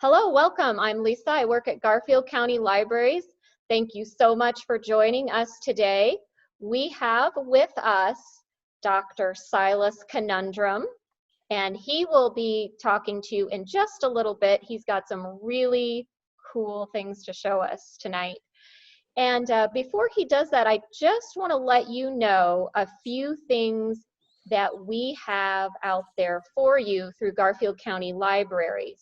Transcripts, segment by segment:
Hello, welcome. I'm Lisa. I work at Garfield County Libraries. Thank you so much for joining us today. We have with us Dr. Silas Conundrum, and he will be talking to you in just a little bit. He's got some really cool things to show us tonight. And before he does that, I just want to let you know a few things that we have out there for you through Garfield County Libraries.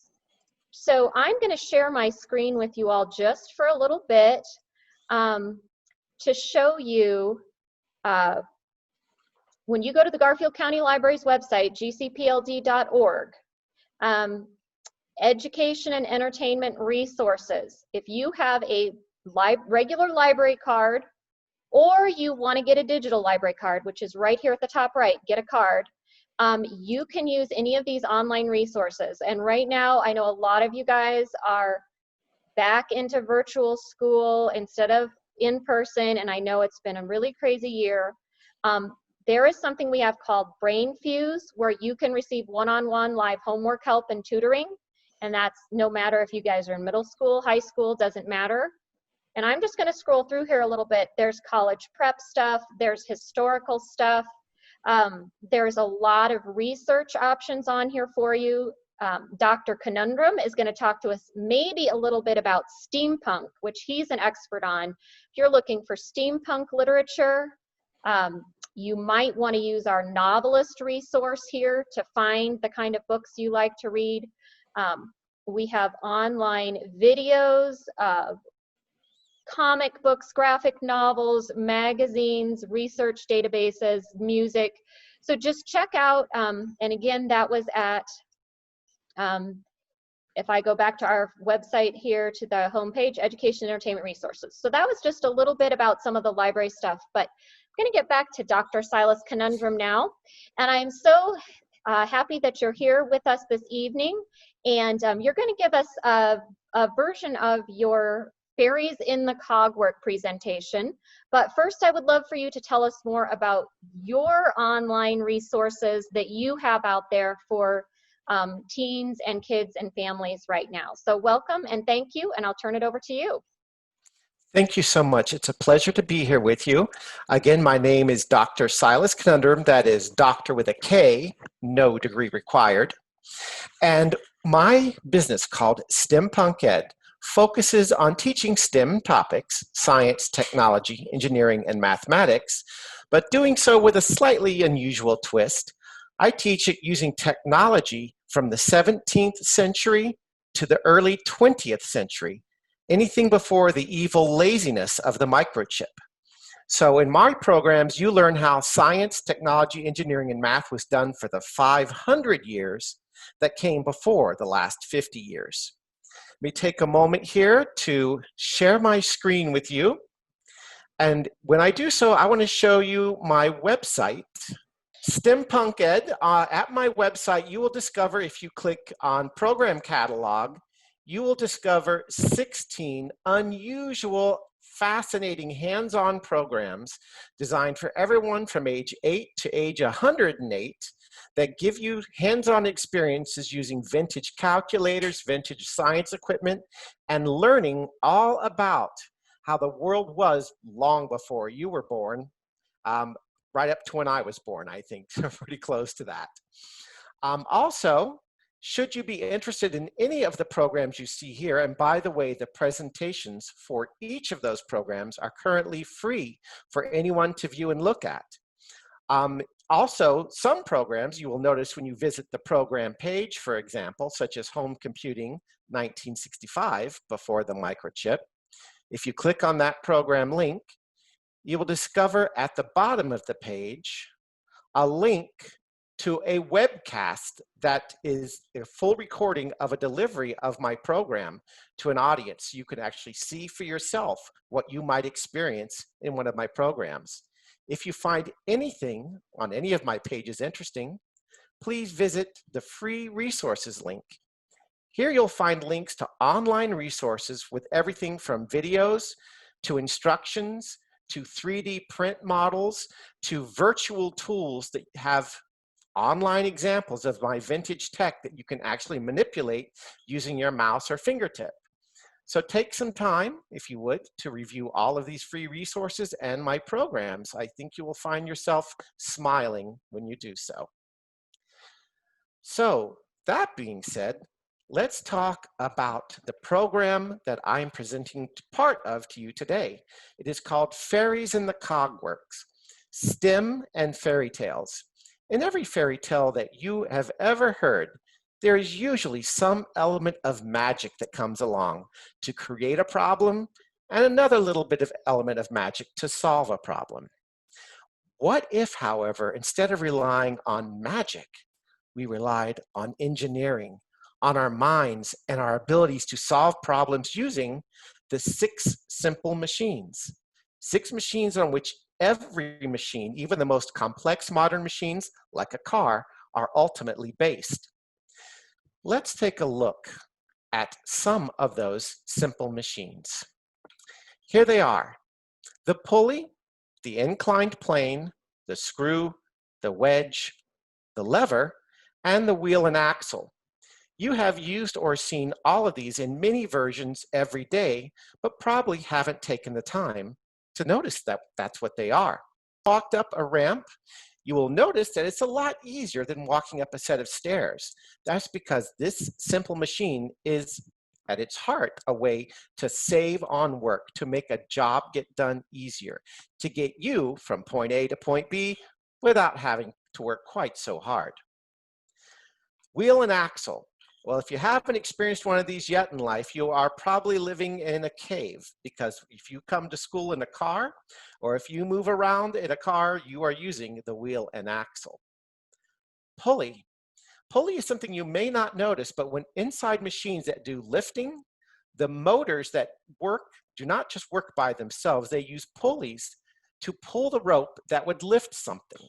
So I'm going to share my screen with you all just for a little bit to show you when you go to the Garfield County Library's website, gcpld.org, education and entertainment resources. If you have a regular library card or you want to get a digital library card, which is right here at the top right, get a card. You can use any of these online resources. And right now, I know a lot of you guys are back into virtual school instead of in person, and I know it's been a really crazy year. There is something we have called Brain Fuse, where you can receive one-on-one live homework help and tutoring, and that's no matter if you guys are in middle school, high school, doesn't matter. And I'm just going to scroll through here a little bit. There's college prep stuff, there's historical stuff. There's a lot of research options on here for you. Dr. Conundrum is going to talk to us maybe a little bit about steampunk, which he's an expert on. If you're looking for steampunk literature, you might want to use our novelist resource here to find the kind of books you like to read. We have online videos, comic books, graphic novels, magazines, research databases, music. So just check out, and again, that was at, if I go back to our website here to the homepage, Education and Entertainment Resources. So that was just a little bit about some of the library stuff, but I'm going to get back to Dr. Silas Conundrum now. And I'm so happy that you're here with us this evening. And you're going to give us a version of your Fairies in the Cogwork presentation. But first, I would love for you to tell us more about your online resources that you have out there for teens and kids and families right now. So welcome and thank you, and I'll turn it over to you. Thank you so much. It's a pleasure to be here with you. Again, my name is Dr. Silas Conundrum. That is doctor with a K, no degree required. And my business called STEMpunk Ed focuses on teaching STEM topics, science, technology, engineering, and mathematics, but doing so with a slightly unusual twist. I teach it using technology from the 17th century to the early 20th century, anything before the evil laziness of the microchip. So in my programs, you learn how science, technology, engineering, and math was done for the 500 years that came before the last 50 years. Let me take a moment here to share my screen with you. And when I do so, I want to show you my website, STEMpunk Ed. At my website, you will discover, if you click on Program Catalog, you will discover 16 unusual, fascinating hands-on programs designed for everyone from age 8 to age 108 that give you hands-on experiences using vintage calculators, vintage science equipment, and learning all about how the world was long before you were born, right up to when I was born, I think, pretty close to that. Also, should you be interested in any of the programs you see here, and by the way, the presentations for each of those programs are currently free for anyone to view and look at. Also, some programs you will notice when you visit the program page, for example, such as Home Computing 1965, before the microchip. If you click on that program link, you will discover at the bottom of the page a link to a webcast that is a full recording of a delivery of my program to an audience. You can actually see for yourself what you might experience in one of my programs. If you find anything on any of my pages interesting, please visit the free resources link. Here you'll find links to online resources with everything from videos to instructions to 3D print models to virtual tools that have online examples of my vintage tech that you can actually manipulate using your mouse or fingertip. So take some time, if you would, to review all of these free resources and my programs. I think you will find yourself smiling when you do so. So that being said, let's talk about the program that I'm presenting part of to you today. It is called Fairies in the Cogworks, STEM and Fairy Tales. In every fairy tale that you have ever heard, there is usually some element of magic that comes along to create a problem and another little bit of element of magic to solve a problem. What if, however, instead of relying on magic, we relied on engineering, on our minds and our abilities to solve problems using the 6 simple machines. 6 machines on which every machine, even the most complex modern machines like a car, are ultimately based. Let's take a look at some of those simple machines. Here they are: the pulley, the inclined plane, the screw, the wedge, the lever, and the wheel and axle. You have used or seen all of these in many versions every day, but probably haven't taken the time to notice that that's what they are. Walked up a ramp, you will notice that it's a lot easier than walking up a set of stairs. That's because this simple machine is, at its heart, a way to save on work, to make a job get done easier, to get you from point A to point B without having to work quite so hard. Wheel and axle. Well, if you haven't experienced one of these yet in life, you are probably living in a cave, because if you come to school in a car, or if you move around in a car, you are using the wheel and axle. Pulley. Pulley is something you may not notice, but when inside machines that do lifting, the motors that work do not just work by themselves. They use pulleys to pull the rope that would lift something.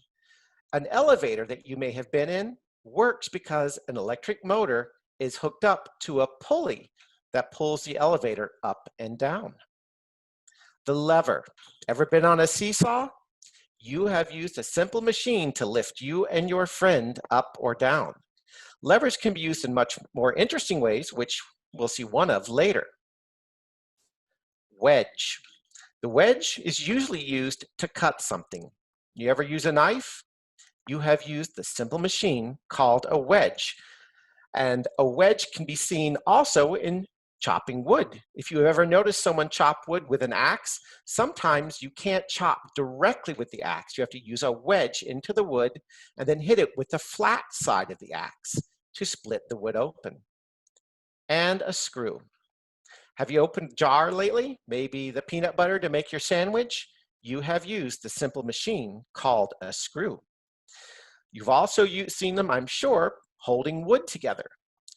An elevator that you may have been in works because an electric motor is hooked up to a pulley that pulls the elevator up and down. The lever. Ever been on a seesaw? You have used a simple machine to lift you and your friend up or down. Levers can be used in much more interesting ways, which we'll see one of later. Wedge. The wedge is usually used to cut something. You ever use a knife? You have used the simple machine called a wedge. And a wedge can be seen also in chopping wood. If you ever notice someone chop wood with an axe, sometimes you can't chop directly with the axe. You have to use a wedge into the wood and then hit it with the flat side of the axe to split the wood open. And a screw. Have you opened a jar lately? Maybe the peanut butter to make your sandwich? You have used the simple machine called a screw. You've also seen them, I'm sure, holding wood together.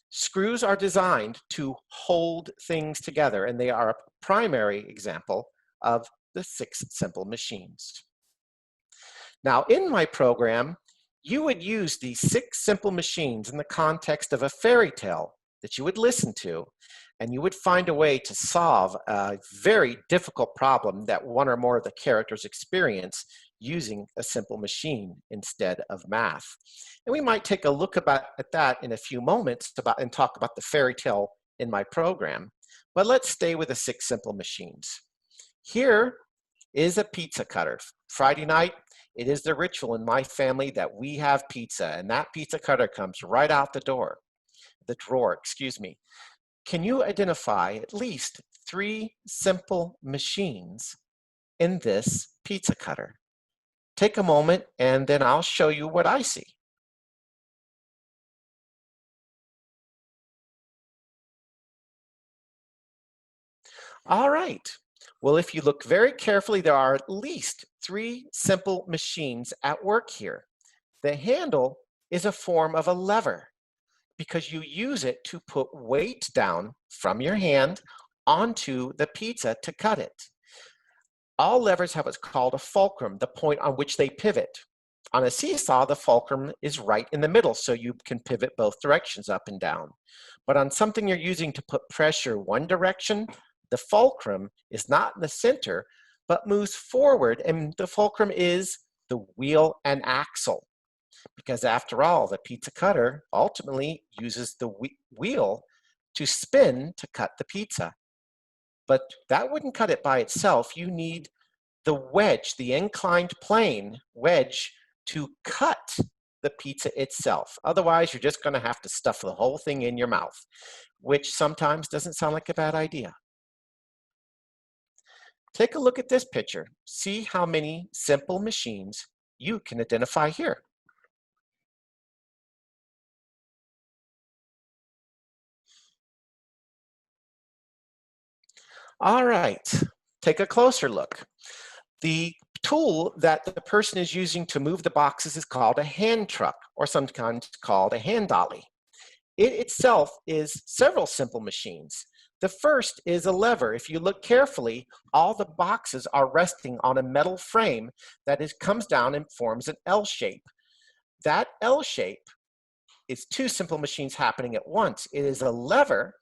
Screws are designed to hold things together, and they are a primary example of the 6 simple machines. Now, in my program, you would use these 6 simple machines in the context of a fairy tale that you would listen to, and you would find a way to solve a very difficult problem that one or more of the characters experience using a simple machine instead of math. And we might take a look at that in a few moments and talk about the fairy tale in my program. But let's stay with the 6 simple machines. Here is a pizza cutter. Friday night, it is the ritual in my family that we have pizza, and that pizza cutter comes right out the drawer. Can you identify at least 3 simple machines in this pizza cutter? Take a moment and then I'll show you what I see. All right. Well, if you look very carefully, there are at least 3 simple machines at work here. The handle is a form of a lever because you use it to put weight down from your hand onto the pizza to cut it. All levers have what's called a fulcrum, the point on which they pivot. On a seesaw, the fulcrum is right in the middle, so you can pivot both directions, up and down. But on something you're using to put pressure one direction, the fulcrum is not in the center, but moves forward, and the fulcrum is the wheel and axle. because after all, the pizza cutter ultimately uses the wheel to spin to cut the pizza. But that wouldn't cut it by itself. You need the wedge, the inclined plane wedge, to cut the pizza itself. Otherwise, you're just going to have to stuff the whole thing in your mouth, which sometimes doesn't sound like a bad idea. Take a look at this picture. See how many simple machines you can identify here. All right, take a closer look. The tool that the person is using to move the boxes is called a hand truck, or sometimes called a hand dolly. It itself is several simple machines. The first is a lever. If you look carefully, all the boxes are resting on a metal frame that comes down and forms an L shape. That L shape is two simple machines happening at once. It is a lever,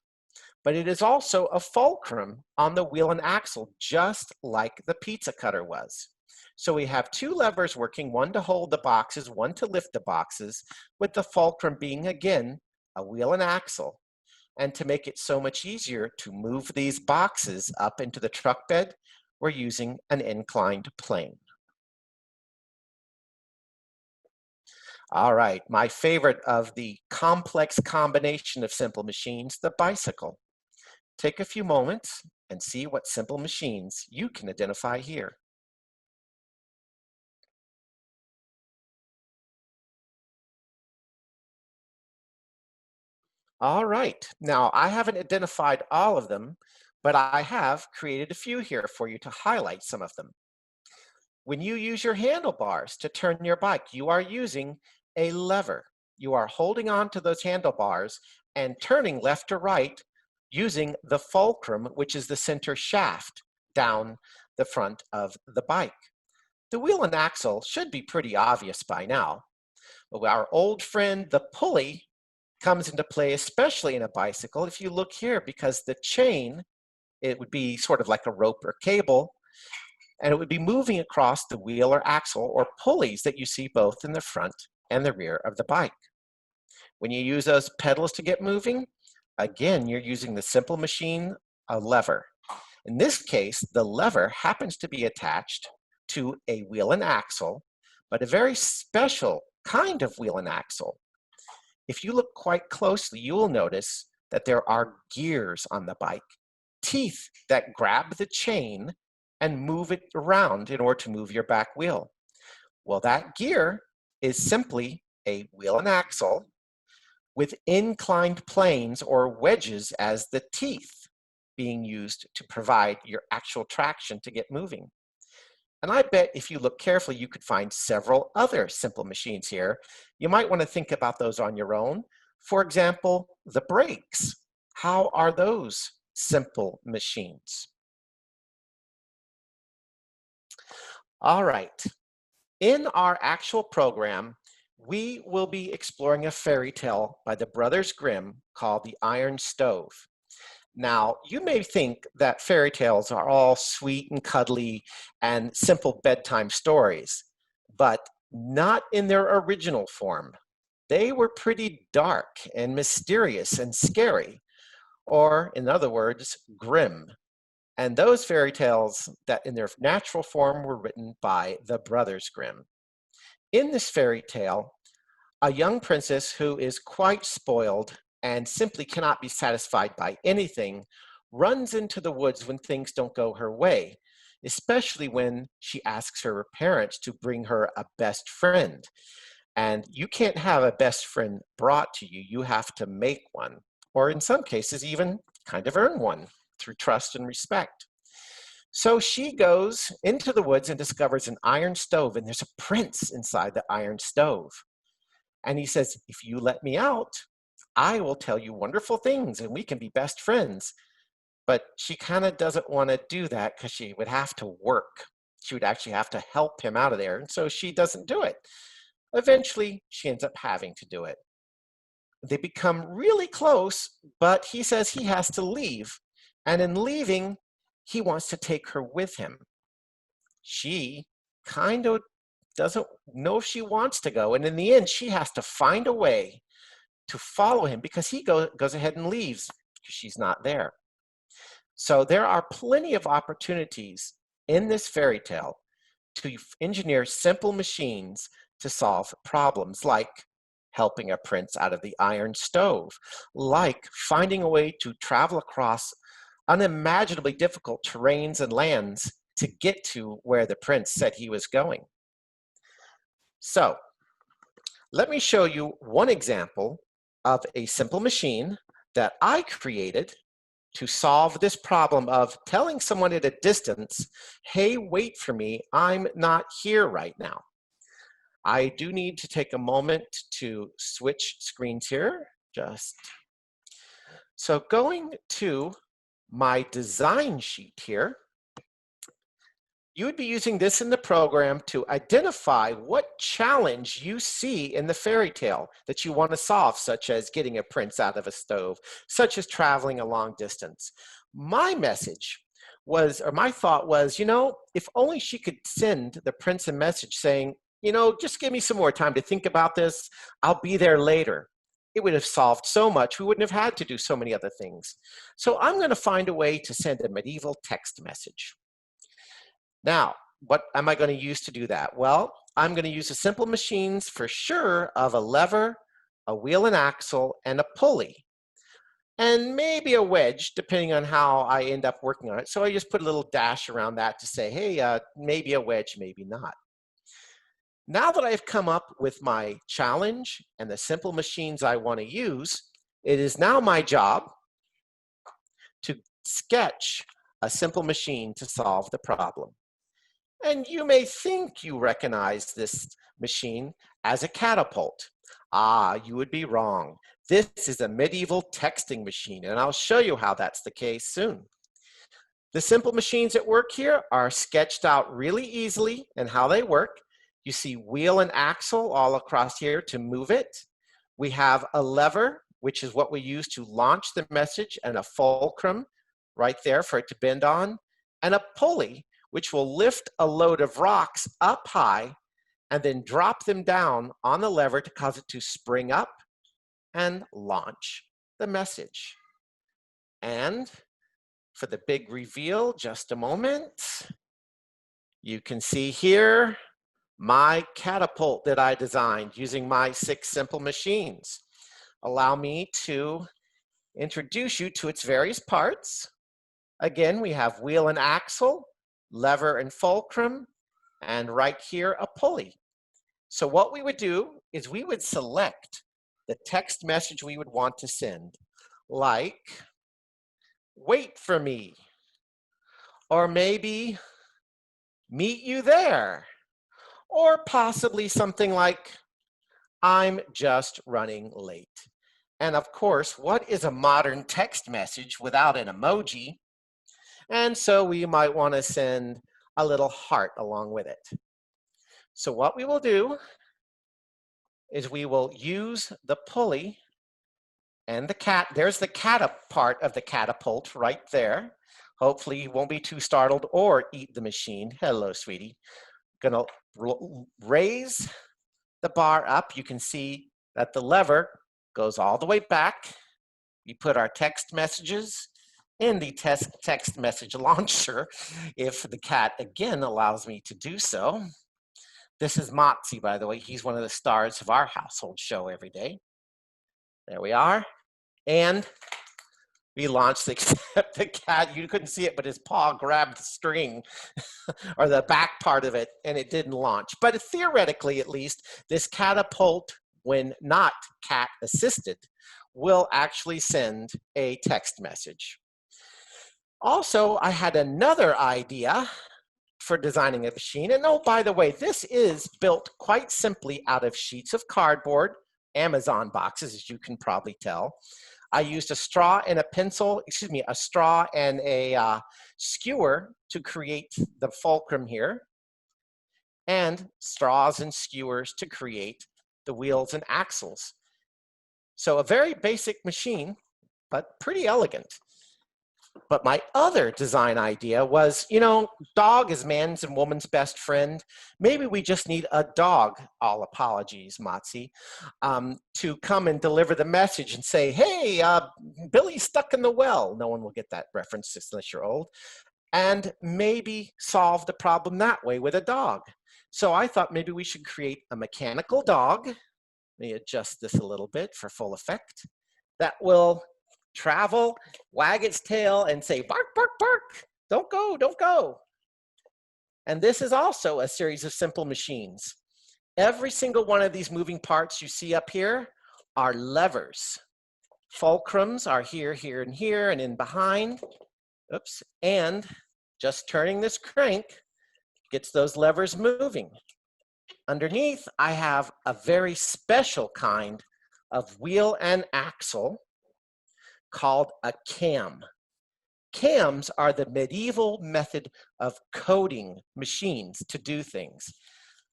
but it is also a fulcrum on the wheel and axle, just like the pizza cutter was. So we have two levers working, one to hold the boxes, one to lift the boxes, with the fulcrum being, again, a wheel and axle. And to make it so much easier to move these boxes up into the truck bed, we're using an inclined plane. All right, my favorite of the complex combination of simple machines, the bicycle. Take a few moments and see what simple machines you can identify here. All right, now I haven't identified all of them, but I have created a few here for you to highlight some of them. When you use your handlebars to turn your bike, you are using a lever. You are holding on to those handlebars and turning left or right using the fulcrum, which is the center shaft down the front of the bike. The wheel and axle should be pretty obvious by now. Our old friend, the pulley, comes into play, especially in a bicycle. If you look here, because the chain, it would be sort of like a rope or cable, and it would be moving across the wheel or axle or pulleys that you see both in the front and the rear of the bike. When you use those pedals to get moving, again, you're using the simple machine, a lever. In this case, the lever happens to be attached to a wheel and axle, but a very special kind of wheel and axle. If you look quite closely, you will notice that there are gears on the bike, teeth that grab the chain and move it around in order to move your back wheel. Well, that gear is simply a wheel and axle with inclined planes or wedges as the teeth being used to provide your actual traction to get moving. And I bet if you look carefully, you could find several other simple machines here. You might want to think about those on your own. For example, the brakes. How are those simple machines? All right. In our actual program, we will be exploring a fairy tale by the Brothers Grimm called The Iron Stove. Now, you may think that fairy tales are all sweet and cuddly and simple bedtime stories, but not in their original form. They were pretty dark and mysterious and scary, or in other words, grim. And those fairy tales that in their natural form were written by the Brothers Grimm. In this fairy tale, a young princess who is quite spoiled and simply cannot be satisfied by anything runs into the woods when things don't go her way, especially when she asks her parents to bring her a best friend. And you can't have a best friend brought to you. You have to make one, or in some cases, even kind of earn one through trust and respect. So she goes into the woods and discovers an iron stove, and there's a prince inside the iron stove. And he says, if you let me out, I will tell you wonderful things and we can be best friends. But she kind of doesn't want to do that because she would have to work. She would actually have to help him out of there. And so she doesn't do it. Eventually, she ends up having to do it. They become really close, but he says he has to leave. And in leaving, he wants to take her with him. She kind of doesn't know if she wants to go. And in the end, she has to find a way to follow him because he goes ahead and leaves because she's not there. So there are plenty of opportunities in this fairy tale to engineer simple machines to solve problems, like helping a prince out of the iron stove, like finding a way to travel across unimaginably difficult terrains and lands to get to where the prince said he was going. So let me show you one example of a simple machine that I created to solve this problem of telling someone at a distance, hey, wait for me, I'm not here right now. I do need to take a moment to switch screens here. So going to my design sheet here, you would be using this in the program to identify what challenge you see in the fairy tale that you want to solve, such as getting a prince out of a stove, such as traveling a long distance. My message was, or my thought was, if only she could send the prince a message saying, just give me some more time to think about this. I'll be there later. It would have solved so much. We wouldn't have had to do so many other things. So I'm going to find a way to send a medieval text message. Now, what am I going to use to do that? Well, I'm going to use the simple machines for sure of a lever, a wheel and axle, and a pulley, and maybe a wedge, depending on how I end up working on it. So I just put a little dash around that to say, hey, maybe a wedge, maybe not. Now that I've come up with my challenge and the simple machines I want to use, it is now my job to sketch a simple machine to solve the problem. And you may think you recognize this machine as a catapult. You would be wrong. This is a medieval texting machine, and I'll show you how that's the case soon. The simple machines at work here are sketched out really easily and how they work. You see wheel and axle all across here to move it. We have a lever, which is what we use to launch the message, and a fulcrum right there for it to bend on, and a pulley, which will lift a load of rocks up high and then drop them down on the lever to cause it to spring up and launch the message. And for the big reveal, just a moment, you can see here my catapult that I designed using my 6 simple machines. Allow me to introduce you to its various parts. Again, we have wheel and axle, lever and fulcrum, and right here a pulley. So what we would do is we would select the text message we would want to send, like, wait for me, or maybe meet you there, or possibly something like, I'm just running late. And of course, what is a modern text message without an emoji? And so we might want to send a little heart along with it. So what we will do is we will use the pulley and there's the part of the catapult right there. Hopefully you won't be too startled or eat the machine. Hello, sweetie. Gonna raise the bar up. You can see that the lever goes all the way back. We put our text messages in the text message launcher, if the cat again allows me to do so. This is Motzi, by the way. He's one of the stars of our household show every day. There we are. And we launched the cat. You couldn't see it, but his paw grabbed the string or the back part of it, and it didn't launch. But theoretically, at least, this catapult, when not cat assisted, will actually send a text message. Also, I had another idea for designing a machine. And oh, by the way, this is built quite simply out of sheets of cardboard, Amazon boxes, as you can probably tell. I used a straw and a straw and a skewer to create the fulcrum here, and straws and skewers to create the wheels and axles. So a very basic machine, but pretty elegant. But my other design idea was, dog is man's and woman's best friend. Maybe we just need a dog, all apologies, Motzi, to come and deliver the message and say, hey, Billy's stuck in the well. No one will get that reference unless you're old. And maybe solve the problem that way with a dog. So I thought maybe we should create a mechanical dog. Let me adjust this a little bit for full effect. That will travel, wag its tail, and say, bark, bark, bark. Don't go, don't go. And this is also a series of simple machines. Every single one of these moving parts you see up here are levers. Fulcrums are here, here, and here, and in behind. Oops, and just turning this crank gets those levers moving. Underneath, I have a very special kind of wheel and axle called a cam. Cams are the medieval method of coding machines to do things.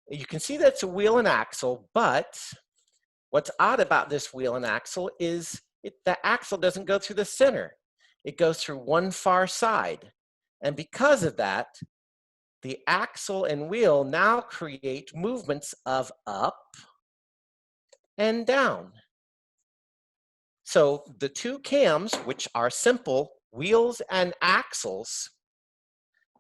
You can see that's a wheel and axle, but what's odd about this wheel and axle is the axle doesn't go through the center. It goes through one far side. And because of that, the axle and wheel now create movements of up and down. So the two cams, which are simple wheels and axles,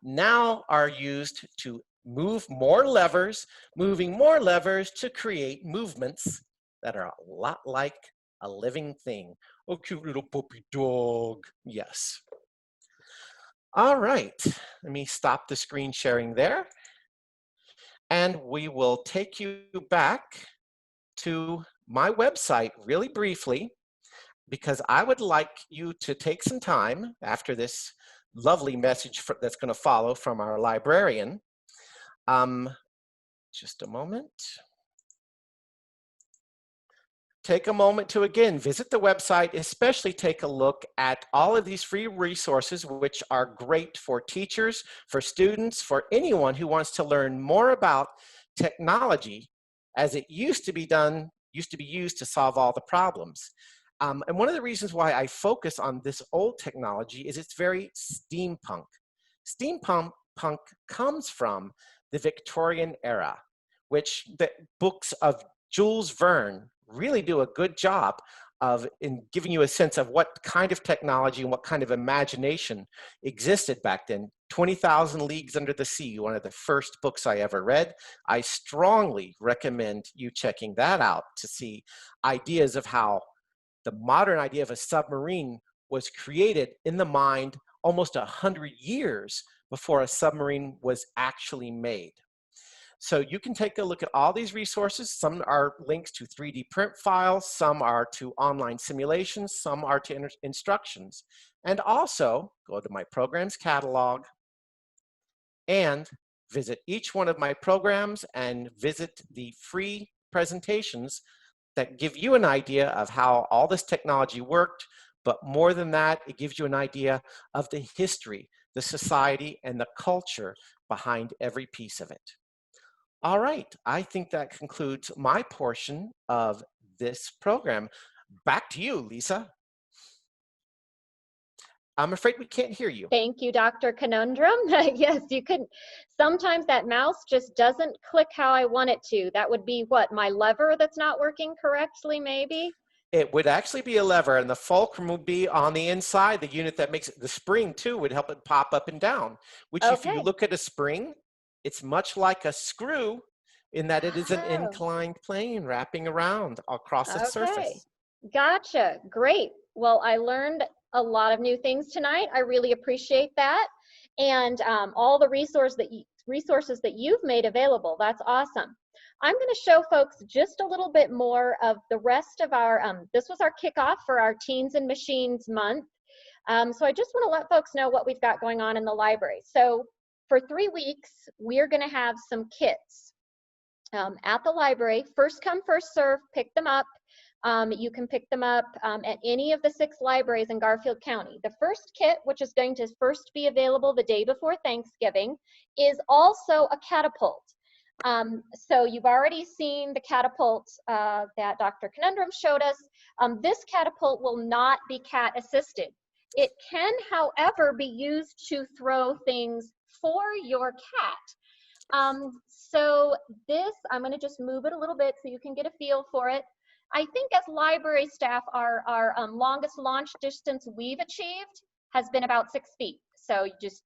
now are used to move more levers, moving more levers to create movements that are a lot like a living thing. Oh, cute little puppy dog. Yes. All right, let me stop the screen sharing there. And we will take you back to my website really briefly, because I would like you to take some time after this lovely message that's going to follow from our librarian. Just a moment. Take a moment to, again, visit the website, especially take a look at all of these free resources, which are great for teachers, for students, for anyone who wants to learn more about technology as it used to be used to solve all the problems. And one of the reasons why I focus on this old technology is it's very steampunk. Steampunk comes from the Victorian era, which the books of Jules Verne really do a good job of in giving you a sense of what kind of technology and what kind of imagination existed back then. 20,000 Leagues Under the Sea, one of the first books I ever read. I strongly recommend you checking that out to see ideas of how the modern idea of a submarine was created in the mind almost 100 years before a submarine was actually made. So you can take a look at all these resources. Some are links to 3D print files, some are to online simulations, some are to instructions. And also go to my programs catalog and visit each one of my programs and visit the free presentations that give you an idea of how all this technology worked, but more than that, it gives you an idea of the history, the society, and the culture behind every piece of it. All right, I think that concludes my portion of this program. Back to you, Lisa. I'm afraid we can't hear you. Thank you, Dr. Conundrum. Yes, you could. Sometimes that mouse just doesn't click how I want it to. That would be what, my lever that's not working correctly, maybe? It would actually be a lever, and the fulcrum would be on the inside. The unit that makes it, the spring too, would help it pop up and down, which if you look at a spring, it's much like a screw in that it is an inclined plane wrapping around across its surface. Gotcha, great. Well, I learned a lot of new things tonight. I really appreciate that. And all the resources that you've made available, that's awesome. I'm going to show folks just a little bit more of the rest of our, this was our kickoff for our Teens and Machines month. So I just want to let folks know what we've got going on in the library. So for 3 weeks, we're going to have some kits at the library. First come, first serve, pick them up. You can pick them up at any of the 6 libraries in Garfield County. The first kit, which is going to first be available the day before Thanksgiving, is also a catapult. So you've already seen the catapult that Dr. Conundrum showed us. This catapult will not be cat assisted. It can, however, be used to throw things for your cat. So this, I'm going to just move it a little bit so you can get a feel for it. I think as library staff, our longest launch distance we've achieved has been about 6 feet. So you just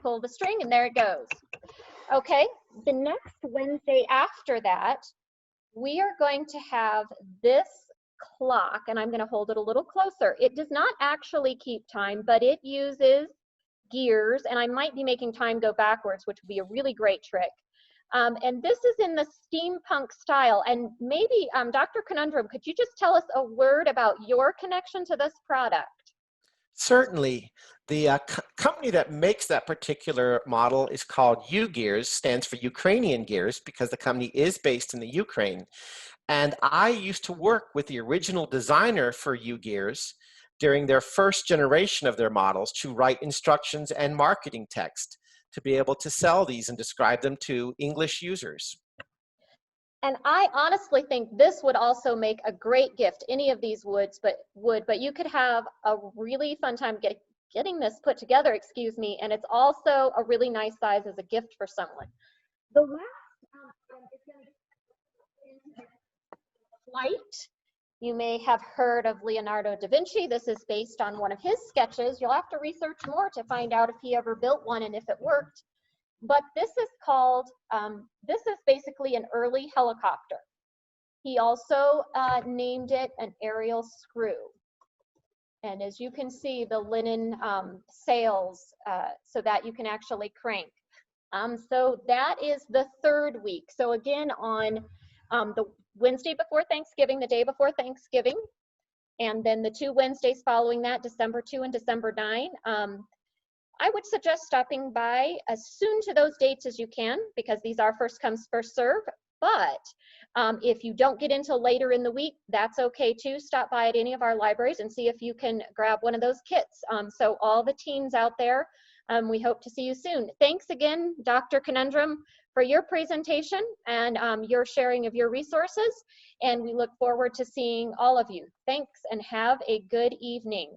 pull the string and there it goes. Okay, the next Wednesday after that, we are going to have this clock, and I'm going to hold it a little closer. It does not actually keep time, but it uses gears, and I might be making time go backwards, which would be a really great trick. And this is in the steampunk style. And maybe, Dr. Conundrum, could you just tell us a word about your connection to this product? Certainly. The company that makes that particular model is called U-Gears, stands for Ukrainian Gears, because the company is based in the Ukraine. And I used to work with the original designer for U-Gears during their first generation of their models to write instructions and marketing text to be able to sell these and describe them to English users. And I honestly think this would also make a great gift. Any of these would, but you could have a really fun time getting this put together, excuse me, and it's also a really nice size as a gift for someone. The last is going to be flight. You may have heard of Leonardo da Vinci. This is based on one of his sketches. You'll have to research more to find out if he ever built one and if it worked. But this is called, this is basically an early helicopter. He also named it an aerial screw. And as you can see, the linen sails so that you can actually crank. So that is the third week. So again, on the Wednesday before Thanksgiving, the day before Thanksgiving, and then the 2 Wednesdays following that, December 2 and December 9, I would suggest stopping by as soon to those dates as you can, because these are first comes, first serve. But if you don't get until later in the week, that's okay too. Stop by at any of our libraries and see if you can grab one of those kits. So all the teens out there, we hope to see you soon. Thanks again, Dr. Conundrum, for your presentation and your sharing of your resources. And we look forward to seeing all of you. Thanks and have a good evening.